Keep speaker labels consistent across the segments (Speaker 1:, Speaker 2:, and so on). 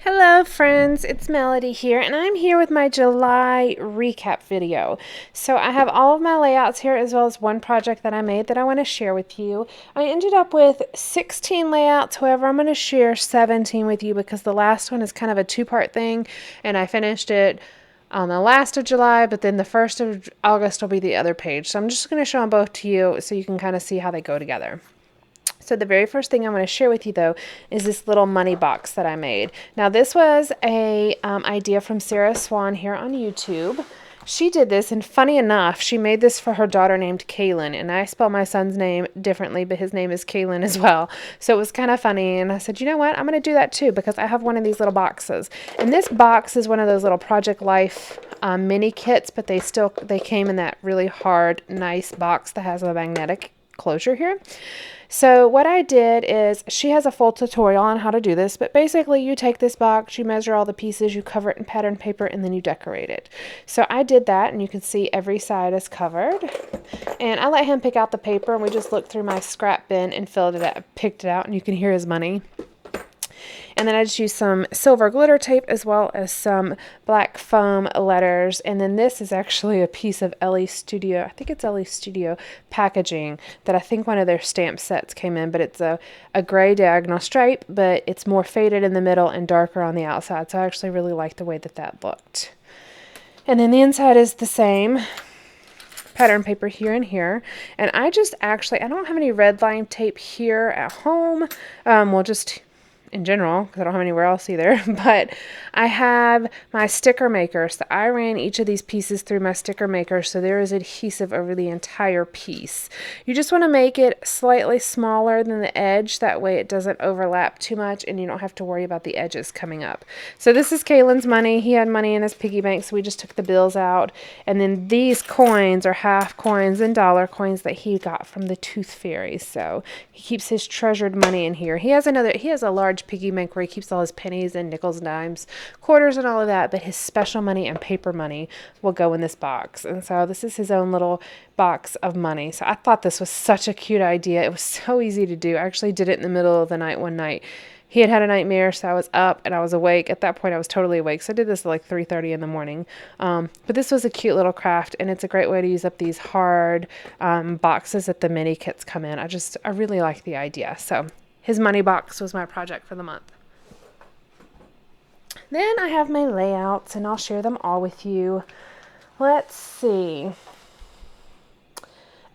Speaker 1: Hello friends, it's Melody here, and I'm here with my July recap video. So I have all of my layouts here as well as one project that I made that I want to share with you. I ended up with 16 layouts, however I'm going to share 17 with you because the last one is kind of a two-part thing, and I finished it on the last of July, but then the 1st of August will be the other page. So I'm just going to show them both to you so you can kind of see how they go together. So the very first thing I'm going to share with you, though, is this little money box that I made. Now, this was a idea from Sarah Swann here on YouTube. She did this, and funny enough, she made this for her daughter named Kaylin, and I spell my son's name differently, but his name is Kaylin as well. So it was kind of funny, and I said, you know what, I'm going to do that too, because I have one of these little boxes. And this box is one of those little Project Life mini kits, but they came in that really hard, nice box that has a magnetic closure here. So what I did is, she has a full tutorial on how to do this, but basically you take this box, you measure all the pieces, you cover it in pattern paper, and then you decorate it. So I did that, and you can see every side is covered. And I let him pick out the paper, and we just looked through my scrap bin and picked it out, and you can hear his money. And then I just used some silver glitter tape as well as some black foam letters. And then this is actually a piece of LE Studio, I think it's LE Studio packaging that I think one of their stamp sets came in, but it's a gray diagonal stripe, but it's more faded in the middle and darker on the outside. So I actually really like the way that looked. And then the inside is the same pattern paper here and here. And I don't have any red line tape here at home. We'll just in general, because I don't have anywhere else either, but I have my sticker maker. So I ran each of these pieces through my sticker maker, so there is adhesive over the entire piece. You just want to make it slightly smaller than the edge, that way it doesn't overlap too much and you don't have to worry about the edges coming up. So this is Kaylin's money. He had money in his piggy bank, so we just took the bills out. And then these coins are half coins and dollar coins that he got from the Tooth Fairy. So he keeps his treasured money in here. He has a large piggy bank where he keeps all his pennies and nickels and dimes, quarters and all of that, but his special money and paper money will go in this box. And so this is his own little box of money. So I thought this was such a cute idea. It was so easy to do. I actually did it in the middle of the night one night. He had a nightmare, so I was up and I was awake. At that point, I was totally awake. So I did this at like 3:30 in the morning. But this was a cute little craft, and it's a great way to use up these hard boxes that the mini kits come in. I really like the idea. So his money box was my project for the month. Then I have my layouts, and I'll share them all with you. Let's see.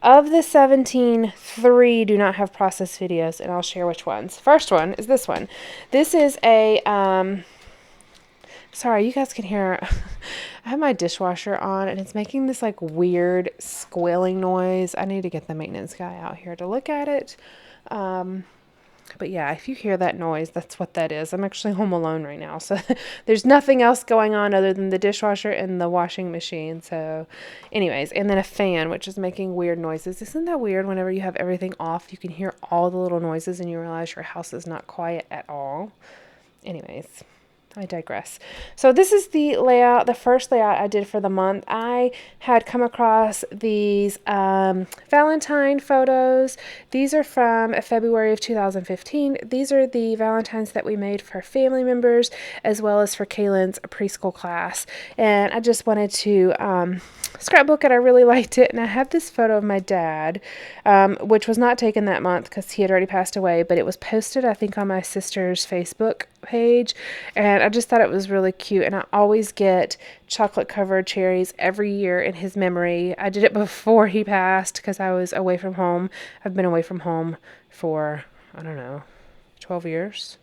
Speaker 1: Of the 17, 3 do not have process videos, and I'll share which ones. First one is this one. This is a, sorry, you guys can hear, I have my dishwasher on, and it's making this like weird squealing noise. I need to get the maintenance guy out here to look at it. But yeah, if you hear that noise, that's what that is. I'm actually home alone right now, so there's nothing else going on other than the dishwasher and the washing machine. So anyways, and then a fan, which is making weird noises. Isn't that weird? Whenever you have everything off, you can hear all the little noises and you realize your house is not quiet at all. Anyways, I digress. So this is the layout, the first layout I did for the month. I had come across these Valentine photos. These are from February of 2015. These are the Valentines that we made for family members as well as for Kaylin's preschool class. And I just wanted to scrapbook it. I really liked it. And I have this photo of my dad, which was not taken that month because he had already passed away, but it was posted, I think, on my sister's Facebook page, and I just thought it was really cute. And I always get chocolate covered cherries every year in his memory. I did it before he passed because I was away from home. I've been away from home for, I don't know, 12 years.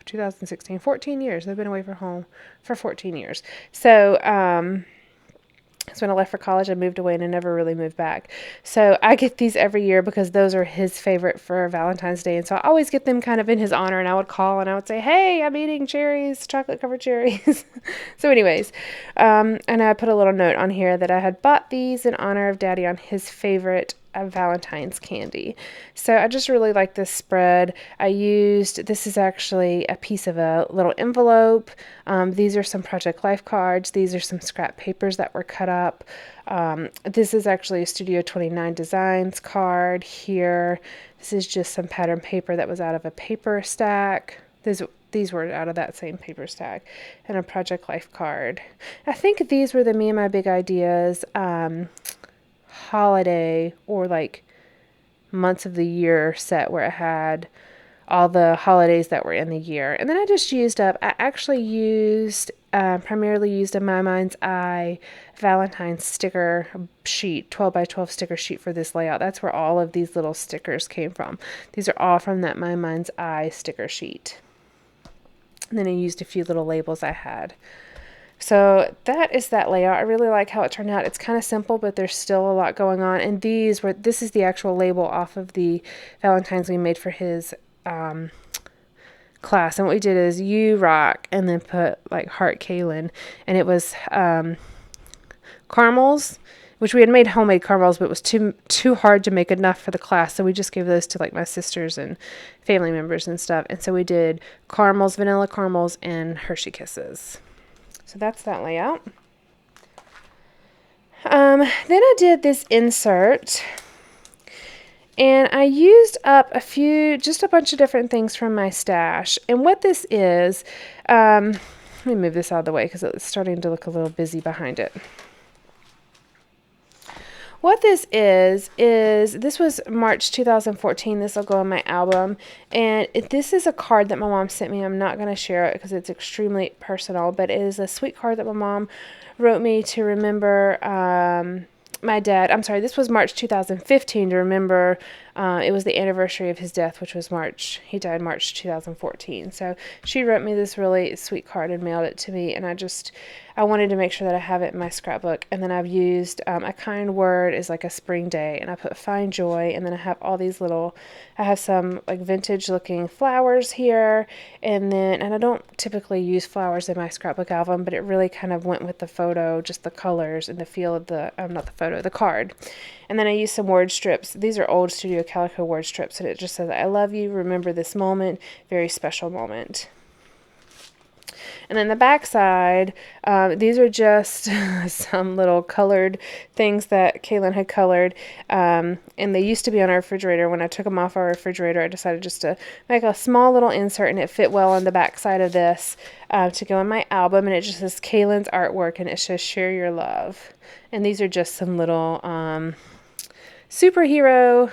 Speaker 1: 2016, 14 years. I've been away from home for 14 years. So, when I left for college, I moved away and I never really moved back. So I get these every year because those are his favorite for Valentine's Day. And so I always get them kind of in his honor, and I would call and I would say, hey, I'm eating cherries, chocolate covered cherries. So anyways, and I put a little note on here that I had bought these in honor of Daddy on his favorite Valentine's candy. So I just really like this spread. This is actually a piece of a little envelope. These are some Project Life cards. These are some scrap papers that were cut up. This is actually a Studio 29 Designs card here. This is just some pattern paper that was out of a paper stack. these were out of that same paper stack, and a Project Life card. I think these were the Me and My Big Ideas holiday or like months of the year set where it had all the holidays that were in the year. And then I just used up, I actually primarily used a My Mind's Eye Valentine's sticker sheet, 12 by 12 sticker sheet for this layout. That's where all of these little stickers came from. These are all from that My Mind's Eye sticker sheet. And then I used a few little labels I had. So that is that layout. I really like how it turned out. It's kind of simple, but there's still a lot going on. And this is the actual label off of the Valentine's we made for his class. And what we did is you rock and then put like heart Kaylin. And it was caramels, which we had made homemade caramels, but it was too hard to make enough for the class. So we just gave those to like my sisters and family members and stuff. And so we did caramels, vanilla caramels, and Hershey Kisses. So that's that layout. Then I did this insert, and I used up just a bunch of different things from my stash. And what this is, let me move this out of the way because it's starting to look a little busy behind it. What this is this was March 2014. This will go in my album. And this is a card that my mom sent me. I'm not going to share it because it's extremely personal, but it is a sweet card that my mom wrote me to remember my dad. I'm sorry, this was March 2015 to remember it was the anniversary of his death, which was March. He died March 2014. So she wrote me this really sweet card and mailed it to me, and I wanted to make sure that I have it in my scrapbook. And then I've used a kind word is like a spring day, and I put find joy, and then I have all these I have some like vintage looking flowers here, and I don't typically use flowers in my scrapbook album, but it really kind of went with the photo, just the colors and the feel of the card. And then I used some word strips. These are old Studio Calico word strips, and it just says, I love you, remember this moment, very special moment. And then the back side, these are just some little colored things that Kaylin had colored, and they used to be on our refrigerator. When I took them off our refrigerator, I decided just to make a small little insert, and it fit well on the back side of this to go in my album, and it just says Kaylin's artwork, and it says share your love. And these are just some little superhero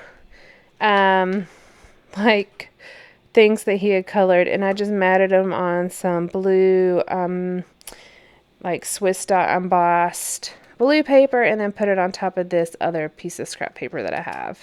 Speaker 1: like things that he had colored, and I just matted them on some blue like Swiss dot embossed blue paper, and then put it on top of this other piece of scrap paper that I have.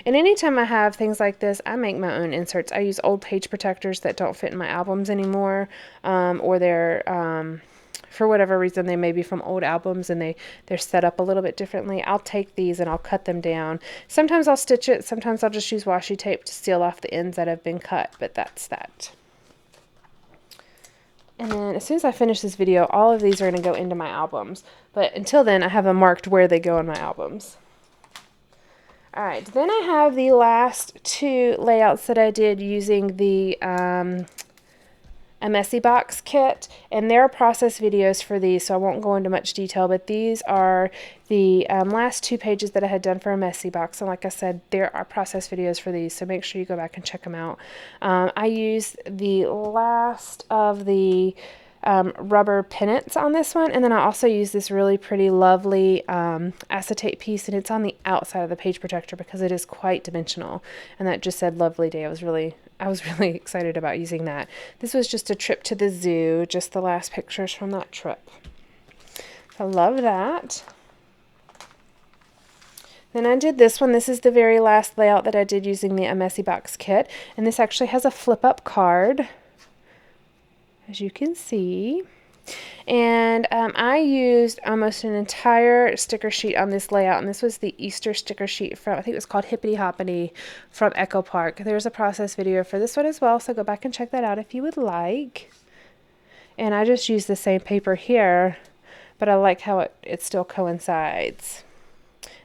Speaker 1: And anytime I have things like this, I make my own inserts. I use old page protectors that don't fit in my albums anymore, or they're for whatever reason, they may be from old albums and they're set up a little bit differently. I'll take these and I'll cut them down. Sometimes I'll stitch it. Sometimes I'll just use washi tape to seal off the ends that have been cut, but that's that. And then as soon as I finish this video, all of these are going to go into my albums. But until then, I have them marked where they go in my albums. All right, then I have the last two layouts that I did using the a messy box kit, and there are process videos for these, so I won't go into much detail, but these are the last two pages that I had done for a messy box. And like I said, there are process videos for these, so make sure you go back and check them out. I used the last of the rubber pennants on this one, and then I also used this really pretty lovely acetate piece, and it's on the outside of the page protector because it is quite dimensional, and that just said lovely day. I was really excited about using that. This was just a trip to the zoo, just the last pictures from that trip. I love that. Then I did this one. This is the very last layout that I did using the A Messy Box kit, and this actually has a flip-up card, as you can see. And I used almost an entire sticker sheet on this layout, and this was the Easter sticker sheet from, I think it was called Hippity Hoppity from Echo Park. There's a process video for this one as well, so go back and check that out if you would like. And I just used the same paper here, but I like how it still coincides.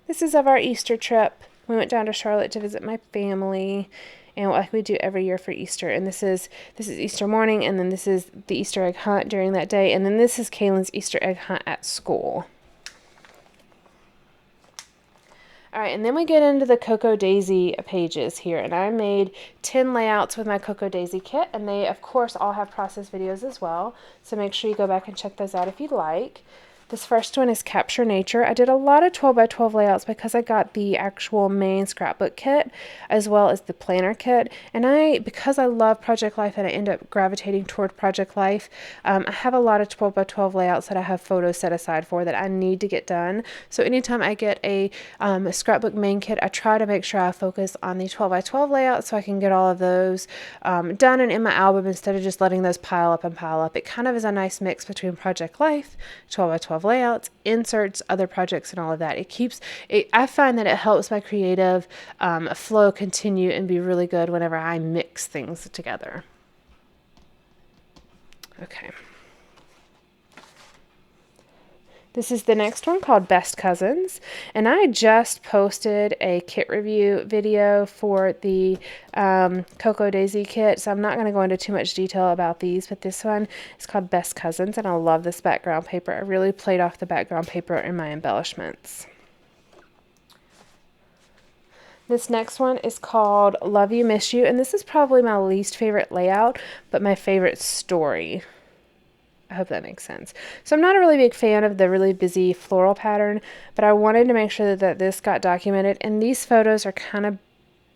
Speaker 1: This is of our Easter trip. We went down to Charlotte to visit my family, and like we do every year for Easter. And this is Easter morning, and then this is the Easter egg hunt during that day, and then this is Kaylin's Easter egg hunt at school. All right, and then we get into the Cocoa Daisy pages here, and I made 10 layouts with my Cocoa Daisy kit, and they, of course, all have process videos as well, so make sure you go back and check those out if you'd like. This first one is Capture Nature. I did a lot of 12 by 12 layouts because I got the actual main scrapbook kit as well as the planner kit. And because I love Project Life and I end up gravitating toward Project Life, I have a lot of 12 by 12 layouts that I have photos set aside for that I need to get done. So anytime I get a scrapbook main kit, I try to make sure I focus on the 12 by 12 layout so I can get all of those done and in my album instead of just letting those pile up and pile up. It kind of is a nice mix between Project Life, 12 by 12 layouts, inserts, other projects, and all of that. I find that it helps my creative flow continue and be really good whenever I mix things together. Okay. This is the next one called Best Cousins, and I just posted a kit review video for the Cocoa Daisy kit, so I'm not going to go into too much detail about these, but this one is called Best Cousins, and I love this background paper. I really played off the background paper in my embellishments. This next one is called Love You, Miss You, and this is probably my least favorite layout, but my favorite story. I hope that makes sense. So I'm not a really big fan of the really busy floral pattern, but I wanted to make sure that this got documented, and these photos are kind of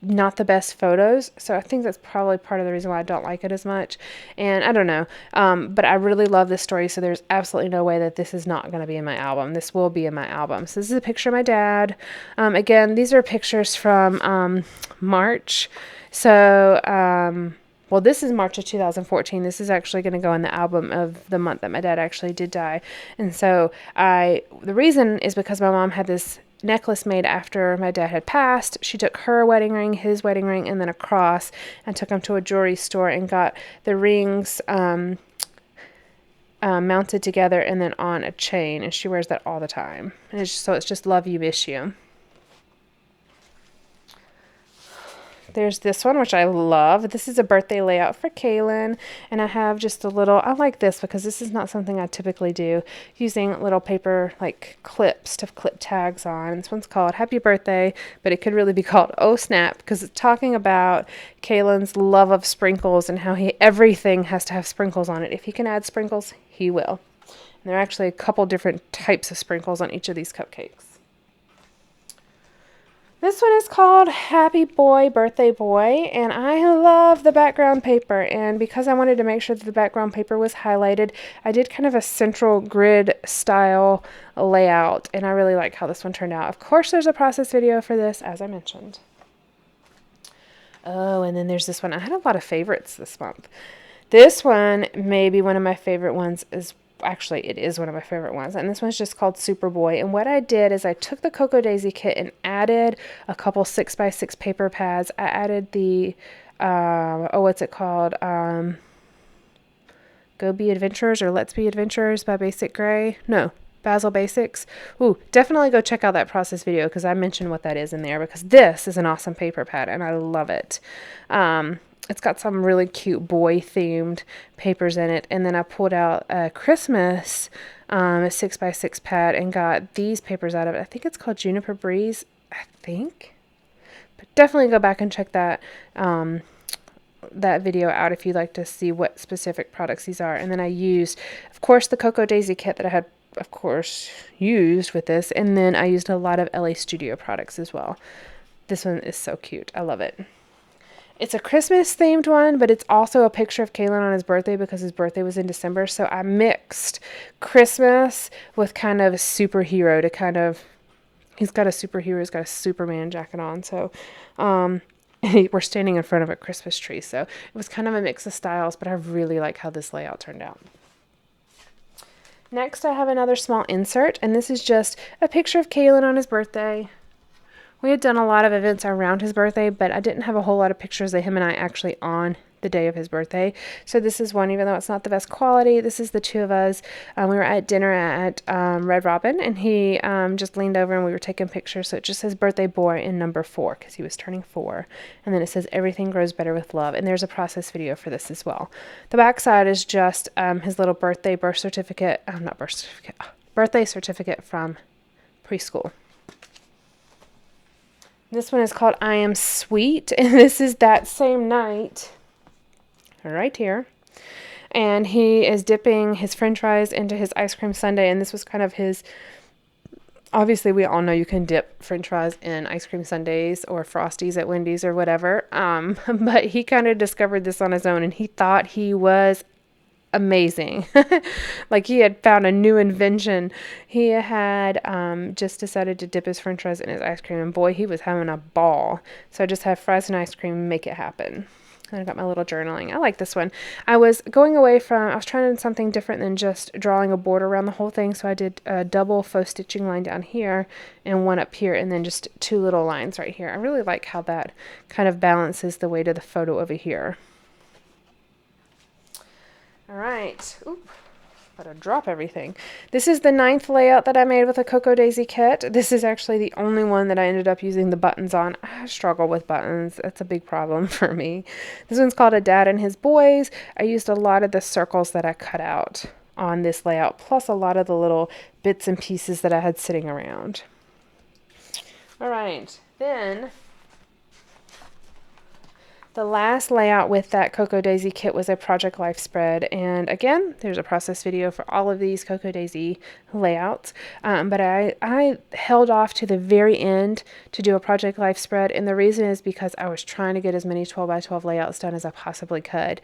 Speaker 1: not the best photos, so I think that's probably part of the reason why I don't like it as much, and I don't know, but I really love this story, so there's absolutely no way that this is not going to be in my album. This will be in my album. So this is a picture of my dad. Again, these are pictures from March, so well, this is March of 2014. This is actually going to go in the album of the month that my dad actually did die. And so the reason is because my mom had this necklace made after my dad had passed. She took her wedding ring, his wedding ring, and then a cross and took them to a jewelry store and got the rings mounted together and then on a chain. And she wears that all the time. And it's just Love You, Miss You. There's this one, which I love. This is a birthday layout for Kaylin, and I have just a little, I like this because this is not something I typically do, using little paper like clips to clip tags on. This one's called Happy Birthday, but it could really be called Oh Snap because it's talking about Kaylin's love of sprinkles and how everything has to have sprinkles on it. If he can add sprinkles, he will. And there are actually a couple different types of sprinkles on each of these cupcakes. This one is called Happy Boy, Birthday Boy, and I love the background paper, and because I wanted to make sure that the background paper was highlighted, I did kind of a central grid style layout, and I really like how this one turned out. Of course, there's a process video for this, as I mentioned. Oh, and then there's this one. I had a lot of favorites this month. This one may be one of my favorite ones as actually, it is one of my favorite ones, and this one's just called Superboy. And what I did is I took the Cocoa Daisy kit and added a couple 6x6 paper pads. I added the what's it called, Go Be Adventurers or Let's Be Adventurers by Basic Gray. No, Basil Basics. Ooh, definitely go check out that process video because I mentioned what that is in there, because this is an awesome paper pad and I love it. It's got some really cute boy-themed papers in it. And then I pulled out a Christmas a 6x6 pad and got these papers out of it. I think it's called Juniper Breeze, I think. But definitely go back and check that that video out if you'd like to see what specific products these are. And then I used, of course, the Cocoa Daisy kit that I had, of course, used with this. And then I used a lot of LA Studio products as well. This one is so cute. I love it. It's a Christmas themed one, but it's also a picture of Kaylin on his birthday because his birthday was in December. So I mixed Christmas with kind of a superhero to kind of, he's got a superhero, he's got a Superman jacket on. So we're standing in front of a Christmas tree. So it was kind of a mix of styles, but I really like how this layout turned out. Next, I have another small insert, and this is just a picture of Kaylin on his birthday. We had done a lot of events around his birthday, but I didn't have a whole lot of pictures of him and I actually on the day of his birthday. So this is one, even though it's not the best quality, this is the two of us. We were at dinner at Red Robin, and he just leaned over and we were taking pictures. So it just says birthday boy in number 4 because he was turning 4. And then it says everything grows better with love. And there's a process video for this as well. The back side is just his little birthday certificate from preschool. This one is called I Am Sweet, and this is that same night right here. And he is dipping his french fries into his ice cream sundae, and this was kind of his, obviously we all know you can dip french fries in ice cream sundaes or Frosties at Wendy's or whatever, but he kind of discovered this on his own, and he thought he was amazing. Like he had found a new invention. He had just decided to dip his french fries in his ice cream, and boy, he was having a ball. So I just have fries and ice cream, make it happen. And I got my little journaling. I like this one. I was trying something different than just drawing a border around the whole thing. So I did a double faux stitching line down here and one up here, and then just two little lines right here. I really like how that kind of balances the weight of the photo over here. All right. Oop. Gotta drop everything. This is the 9th layout that I made with a Cocoa Daisy kit. This is actually the only one that I ended up using the buttons on. I struggle with buttons. That's a big problem for me. This one's called A Dad and His Boys. I used a lot of the circles that I cut out on this layout, plus a lot of the little bits and pieces that I had sitting around. All right, then the last layout with that Cocoa Daisy kit was a Project Life spread, and again, there's a process video for all of these Cocoa Daisy layouts, but I held off to the very end to do a Project Life spread, and the reason is because I was trying to get as many 12 by 12 layouts done as I possibly could.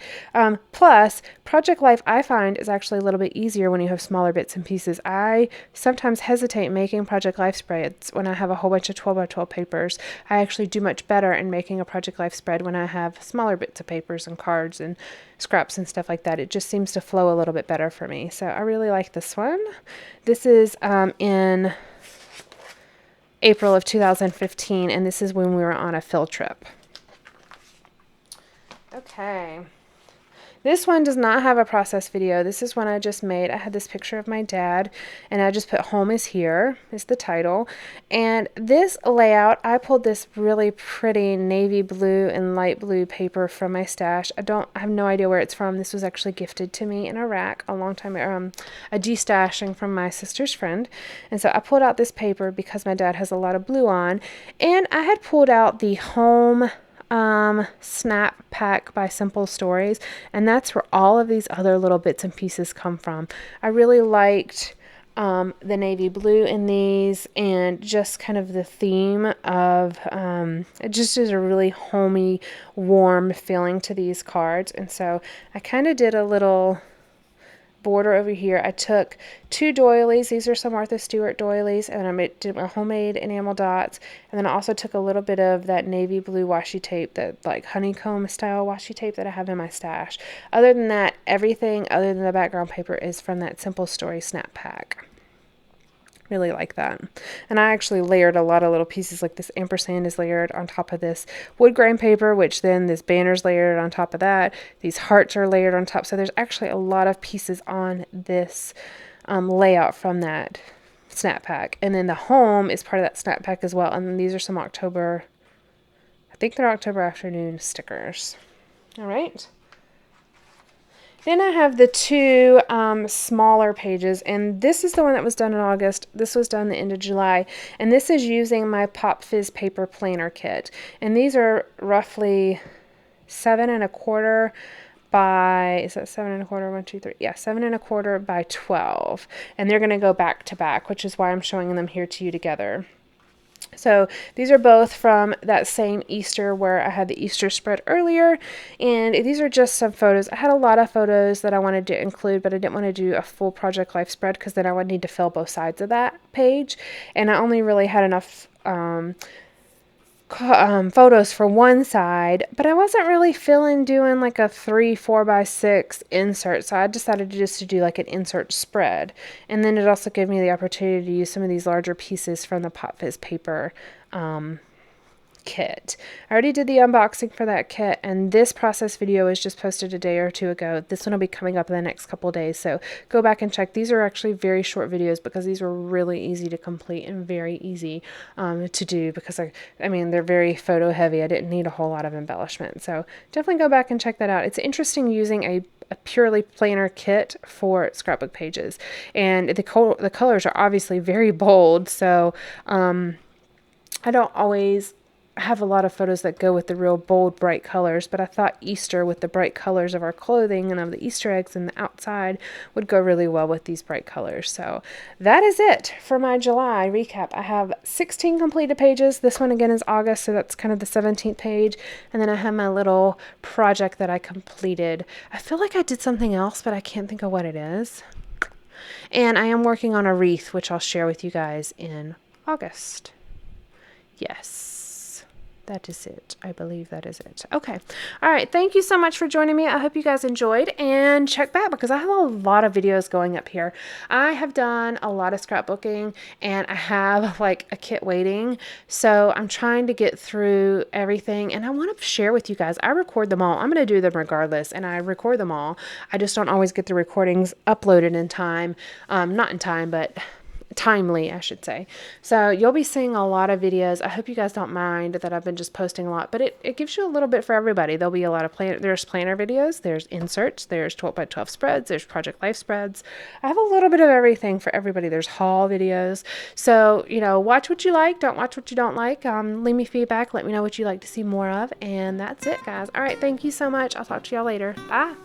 Speaker 1: Plus, Project Life I find is actually a little bit easier when you have smaller bits and pieces. I sometimes hesitate making Project Life spreads when I have a whole bunch of 12 by 12 papers. I actually do much better in making a Project Life spread when I have smaller bits of papers and cards and scraps and stuff like that. It just seems to flow a little bit better for me. So I really like this one. This is in April of 2015, and this is when we were on a field trip. Okay. This one does not have a process video. This is one I just made. I had this picture of my dad, and I just put "Home is Here" is the title. And this layout, I pulled this really pretty navy blue and light blue paper from my stash. I have no idea where it's from. This was actually gifted to me in Iraq a long time ago, a destashing from my sister's friend. And so I pulled out this paper because my dad has a lot of blue on, and I had pulled out the Home Snap Pack by Simple Stories, and that's where all of these other little bits and pieces come from. I really liked the navy blue in these, and just kind of the theme of it just is a really homey, warm feeling to these cards. And so I kind of did a little border over here. I took 2 doilies. These are some Martha Stewart doilies, and I did my homemade enamel dots. And then I also took a little bit of that navy blue washi tape, that like honeycomb style washi tape that I have in my stash. Other than that, everything other than the background paper is from that Simple Story Snap Pack. Really like that. And I actually layered a lot of little pieces, like this ampersand is layered on top of this wood grain paper, which then this banner's layered on top of that. These hearts are layered on top. So there's actually a lot of pieces on this layout from that Snap Pack. And then the home is part of that Snap Pack as well. And then these are some October, I think they're October afternoon stickers. All right. Then I have the 2 smaller pages, and this is the one that was done in August. This was done the end of July, and this is using my Pop Fizz paper planner kit. And these are roughly 7 1/4 by, is that 7 1/4, 1, 2, 3? Yeah, 7 1/4 by 12. And they're going to go back to back, which is why I'm showing them here to you together. So these are both from that same Easter where I had the Easter spread earlier, and these are just some photos. I had a lot of photos that I wanted to include, but I didn't want to do a full Project Life spread because then I would need to fill both sides of that page, and I only really had enough photos for one side, but I wasn't really feeling doing like a 3-4 by 6 insert, so I decided just to do like an insert spread. And then it also gave me the opportunity to use some of these larger pieces from the Pop Fizz paper kit. I already did the unboxing for that kit, and this process video was just posted a day or 2 ago. This one will be coming up in the next couple days, so go back and check. These are actually very short videos because these were really easy to complete and very easy to do, because I mean they're very photo heavy. I didn't need a whole lot of embellishment, so definitely go back and check that out. It's interesting using a purely planner kit for scrapbook pages, and the colors are obviously very bold, so I don't always I have a lot of photos that go with the real bold, bright colors, but I thought Easter with the bright colors of our clothing and of the Easter eggs and the outside would go really well with these bright colors. So that is it for my July recap. I have 16 completed pages. This one again is August, so that's kind of the 17th page. And then I have my little project that I completed. I feel like I did something else, but I can't think of what it is. And I am working on a wreath, which I'll share with you guys in August. Yes, that is it. I believe that is it. Okay. All right. Thank you so much for joining me. I hope you guys enjoyed, and check back because I have a lot of videos going up here. I have done a lot of scrapbooking and I have like a kit waiting. So I'm trying to get through everything and I want to share with you guys. I record them all. I'm going to do them regardless and I record them all. I just don't always get the recordings uploaded in time. Not in time, but timely, I should say. So you'll be seeing a lot of videos. I hope you guys don't mind that I've been just posting a lot, but it gives you a little bit for everybody. There'll be a lot of there's planner videos, there's inserts, there's 12 by 12 spreads, there's project life spreads. I have a little bit of everything for everybody. There's haul videos. So, you know, watch what you like, don't watch what you don't like. Leave me feedback, let me know what you like to see more of, and that's it, guys. All right, thank you so much. I'll talk to y'all later. Bye.